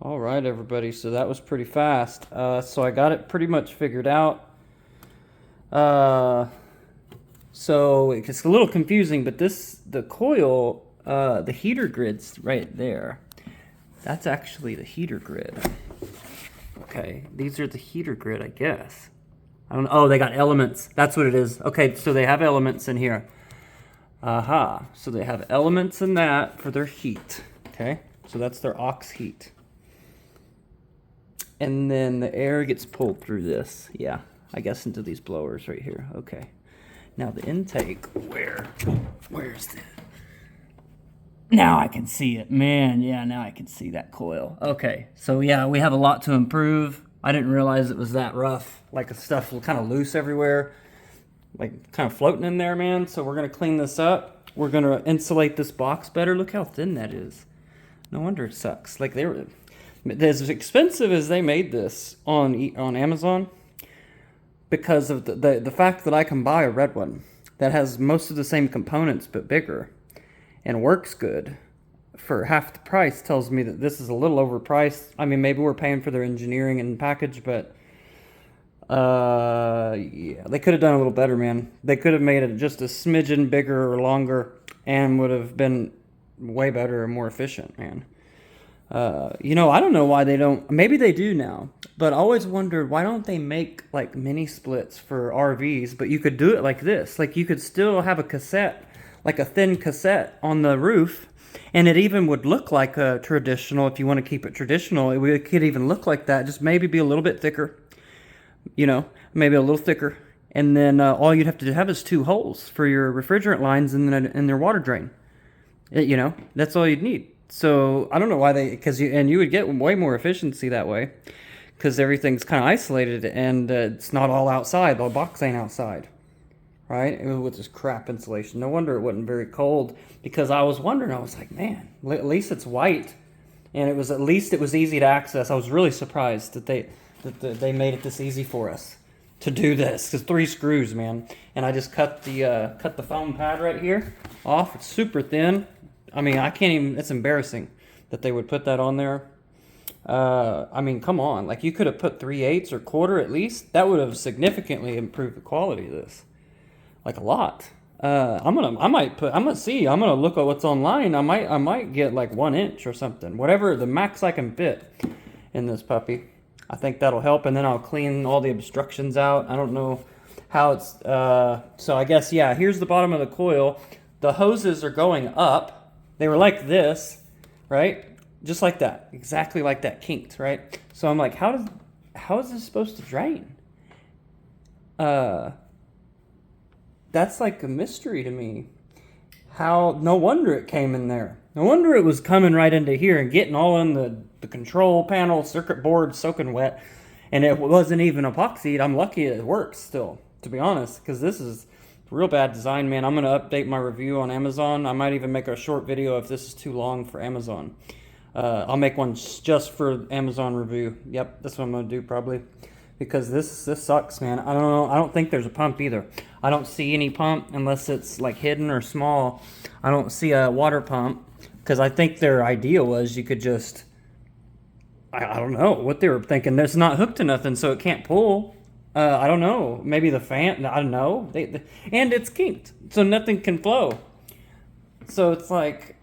All right, everybody. So that was pretty fast. So I got it pretty much figured out. Uh, so it's a little confusing, but the coil, the heater grid's right there. That's actually the heater grid. Okay, these are the heater grid, I guess. I don't know. Oh, they got elements. That's what it is. Okay, so they have elements in here. Aha. So they have elements in that for their heat. Okay, so that's their aux heat. And then the air gets pulled through this. Yeah, I guess into these blowers right here. Okay. Now the intake, where's that? Now I can see it. Man, yeah, now I can see that coil. Okay, so yeah, we have a lot to improve. I didn't realize it was that rough. Like the stuff kind of loose everywhere. Like kind of floating in there, man. So we're going to clean this up. We're going to insulate this box better. Look how thin that is. No wonder it sucks. Like they were as expensive as they made this on Amazon, because of the fact that I can buy a red one that has most of the same components but bigger and works good for half the price, tells me that this is a little overpriced. I mean, maybe we're paying for their engineering and package, but yeah, they could have done a little better, man. They could have made it just a smidgen bigger or longer and would have been way better and more efficient, man. I don't know why they don't. Maybe they do now, but I always wondered, why don't they make like mini splits for RVs, but you could do it like this. Like you could still have a cassette, like a thin cassette on the roof, and it even would look like a traditional, if you want to keep it traditional, it could even look like that, just maybe be a little bit thicker, maybe a little thicker. And then all you'd have to have is two holes for your refrigerant lines and their water drain. That's all you'd need. So I don't know why you would get way more efficiency that way, because everything's kind of isolated and it's not all outside. The box ain't outside, right? With this crap insulation. No wonder it wasn't very cold, because I was wondering. I was like, man, at least it's white, and it was easy to access. I was really surprised that they made it this easy for us to do this. Because 3 screws, man, and I just cut the foam pad right here off. It's super thin. I mean, I can't even, it's embarrassing that they would put that on there. I mean, come on. Like, you could have put 3/8 or quarter at least. That would have significantly improved the quality of this. Like, a lot. I'm gonna see. I'm gonna look at what's online. I might get like 1 inch or something. Whatever, the max I can fit in this puppy. I think that'll help, and then I'll clean all the obstructions out. I don't know how it's, so I guess, yeah, here's the bottom of the coil. The hoses are going up. They were like this, right? Just like that, exactly like that, kinked, right? So I'm like, how is this supposed to drain? That's like a mystery to me. No wonder it came in there. No wonder it was coming right into here and getting all in the control panel, circuit board, soaking wet. And it wasn't even epoxied. I'm lucky it works still, to be honest, because this is real bad design, man. I'm going to update my review on Amazon. I might even make a short video if this is too long for Amazon. I'll make one just for Amazon review. Yep, that's what I'm going to do probably. Because this sucks, man. I don't know. I don't think there's a pump either. I don't see any pump unless it's like hidden or small. I don't see a water pump, because I think their idea was you could just, I don't know what they were thinking. It's not hooked to nothing, so it can't pull. I don't know. Maybe the fan. I don't know. And it's kinked, so nothing can flow. So it's like,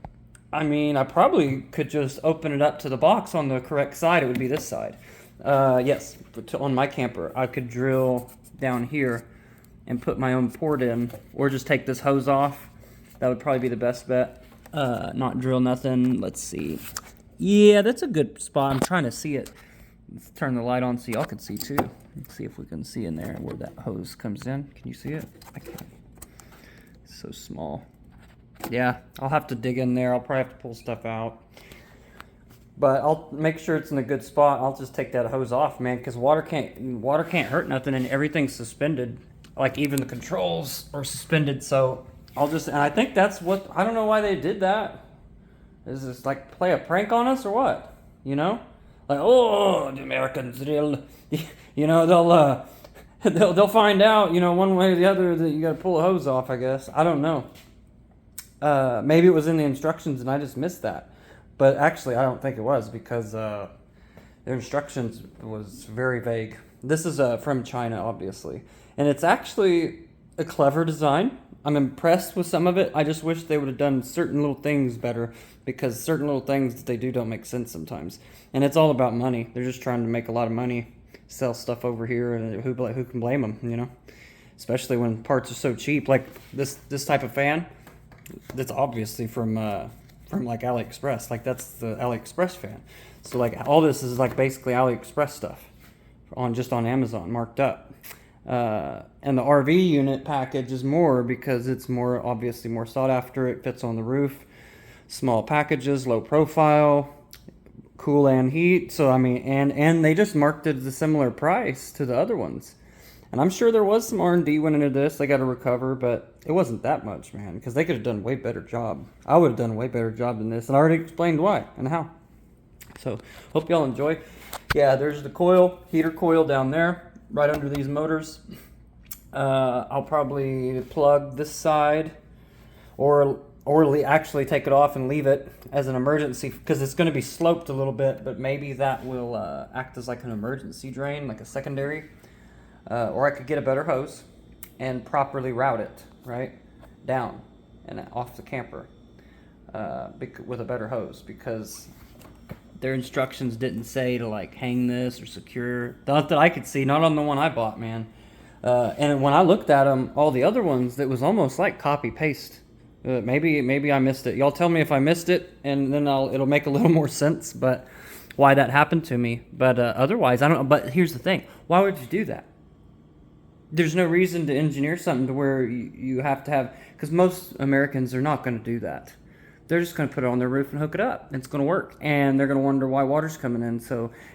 I mean, I probably could just open it up to the box on the correct side. It would be this side. Yes, on my camper, I could drill down here and put my own port in, or just take this hose off. That would probably be the best bet. Not drill nothing. Let's see. Yeah, that's a good spot. I'm trying to see it. Let's turn the light on so y'all can see too. Let's see if we can see in there where that hose comes in. Can you see it? I can't. It's so small. Yeah, I'll have to dig in there. I'll probably have to pull stuff out. But I'll make sure it's in a good spot. I'll just take that hose off, man, because water can't hurt nothing, and everything's suspended. Like even the controls are suspended. So and I think that's what, I don't know why they did that. Is this like play a prank on us or what? Like, oh, the Americans, they'll find out, one way or the other that you got to pull a hose off, I guess. I don't know. Maybe it was in the instructions and I just missed that. But actually, I don't think it was, because Their instructions was very vague. This is from China, obviously, and it's actually a clever design. I'm impressed with some of it. I just wish they would have done certain little things better, because certain little things that they do don't make sense sometimes. And it's all about money. They're just trying to make a lot of money, sell stuff over here, and who can blame them, you know? Especially when parts are so cheap. Like this type of fan, that's obviously from like AliExpress. Like that's the AliExpress fan. So like all this is like basically AliExpress stuff on Amazon marked up. And the RV unit package is more, because it's more obviously more sought after. It fits on the roof, small packages, low profile, cool and heat. So I mean, and they just marked it as a similar price to the other ones. And I'm sure there was some R&D went into this. They got to recover, but it wasn't that much, man, because they could have done a way better job. I would have done a way better job than this, and I already explained why and how. So hope y'all enjoy. Yeah, there's the coil, heater coil down there, right under these motors. I'll probably plug this side, or actually take it off and leave it as an emergency, because it's going to be sloped a little bit, but maybe that will act as like an emergency drain, like a secondary. Or I could get a better hose and properly route it, right, down and off the camper with a better hose, because their instructions didn't say to like hang this or secure. Not that I could see, not on the one I bought, man. And when I looked at them, all the other ones, it was almost like copy paste. Maybe I missed it. Y'all tell me if I missed it, and then it'll make a little more sense. But why that happened to me. But otherwise, I don't know. But here's the thing: why would you do that? There's no reason to engineer something to where you have to have, because most Americans are not going to do that. They're just going to put it on their roof and hook it up. It's going to work, and they're going to wonder why water's coming in.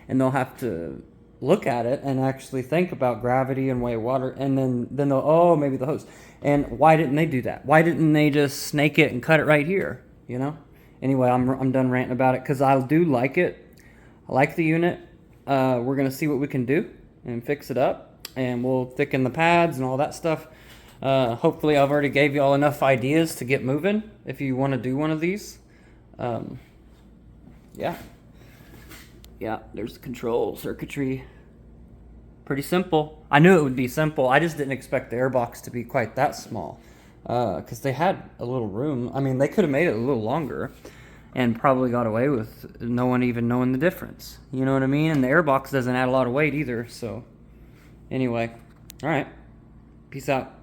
And they'll have to look at it and actually think about gravity and way of water, and then they'll, maybe the hose. And why didn't they do that? Why didn't they just snake it and cut it right here? You know. Anyway, I'm done ranting about it, because I do like it. I like the unit. We're going to see what we can do and fix it up. And we'll thicken the pads and all that stuff. Hopefully I've already gave you all enough ideas to get moving if you want to do one of these. Yeah, there's the control circuitry. Pretty simple. I knew it would be simple. I just didn't expect the airbox to be quite that small, because they had a little room. I mean, they could have made it a little longer and probably got away with no one even knowing the difference. You know what I mean? And the airbox doesn't add a lot of weight either, so... Anyway, all right. Peace out.